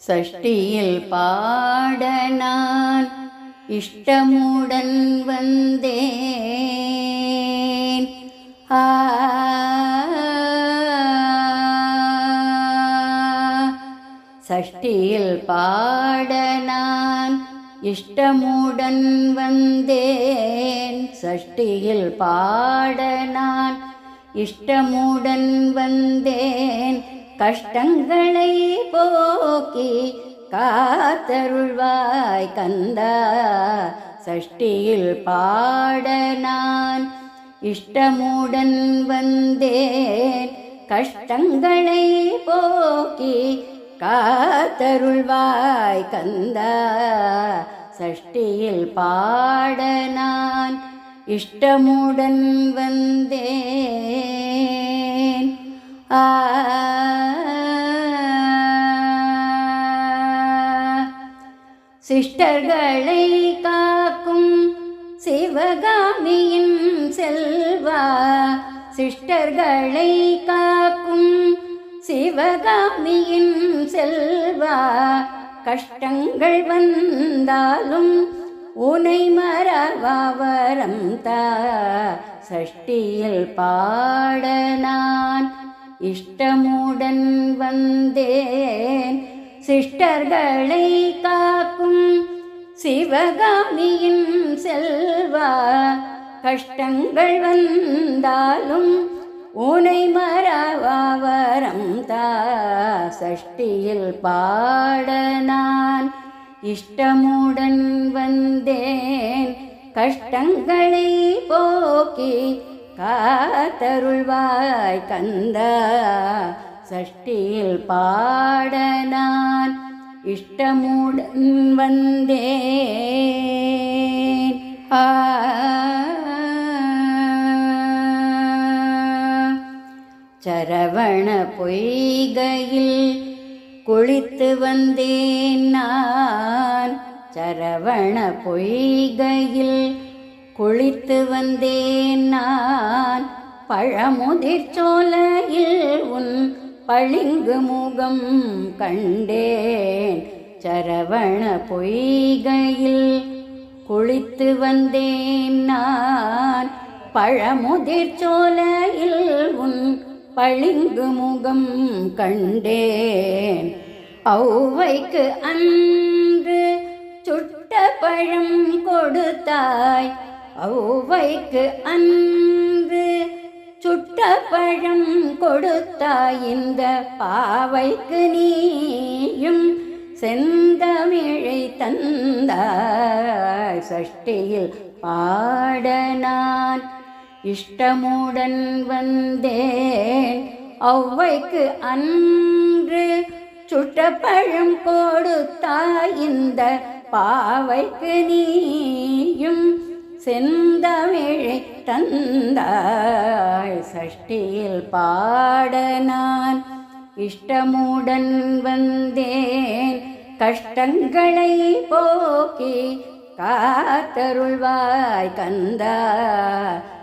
சஷ்டியில் பாட நான் இஷ்டமுடன் வந்தேன். சஷ்டியில் பாட நான் இஷ்டமுடன் வந்தேன். சஷ்டியில் பாட நான் இஷ்டமுடன் வந்தேன். கஷ்டங்களை போக்கி காத்தருள்வாய் கந்தா. சஷ்டியில் பாட நான் இஷ்டமுடன் வந்தேன். கஷ்டங்களை போக்கி காத்தருள்வாய் கந்தா. சஷ்டியில் பாட நான் இஷ்டமுடன் வந்தேன். சிஷ்டர்களை காக்கும் சிவகாமியின் செல்வா. சிஷ்டர்களை காக்கும் சிவகாமியின் செல்வா. கஷ்டங்கள் வந்தாலும் உனை மறவாவரம் தா. சஷ்டியில் பாட நான் இஷ்டமுடன் வந்தேன். சிஷ்டர்களை காக்கும் சிவகாமியின் செல்வா. கஷ்டங்கள் வந்தாலும் உனை மறவாவரம் தா. சஷ்டியில் பாட நான் இஷ்டமுடன் வந்தேன். கஷ்டங்களை போக்கி காத்தருள்வாய் கந்தா. சஷ்டியில் பாட நான் இஷ்டமுடன் வந்தேன். சரவண பொய்கையில் குளித்து வந்தேன் நான். சரவண பொய்கையில் குளித்து வந்தேன் நான். பழமுதிர் சோலையில் உன் பளிங்கு முகம் கண்டேன். சரவண பொய்கையில் குளித்து வந்தேன் நான். பழமுதிர் சோலையில் உன் பளிங்கு முகம் கண்டேன். ஔவைக்கு அன்று சுட்ட பழம் கொடுத்தாய். ஔவைக்கு அன்று சுட்ட பழம் கொடுத்தாய். இந்த பாவைக்கு நீயும் செந்தமிழை தந்தாய். சஷ்டியில் பாட நான் இஷ்டமுடன் வந்தேன். ஔவைக்கு அன்று சுட்ட பழம் கொடுத்தாய். இந்த பாவைக்கு நீயும் செந்தமிழை தந்தாய். சஷ்டியில் பாட நான் இஷ்டமுடன் வந்தேன். கஷ்டங்களை போக்கி காத்தருள்வாய் கந்தா.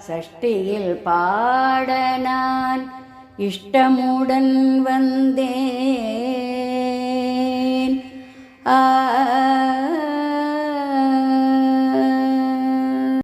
சஷ்டியில் பாட நான் இஷ்டமுடன் வந்தேன்.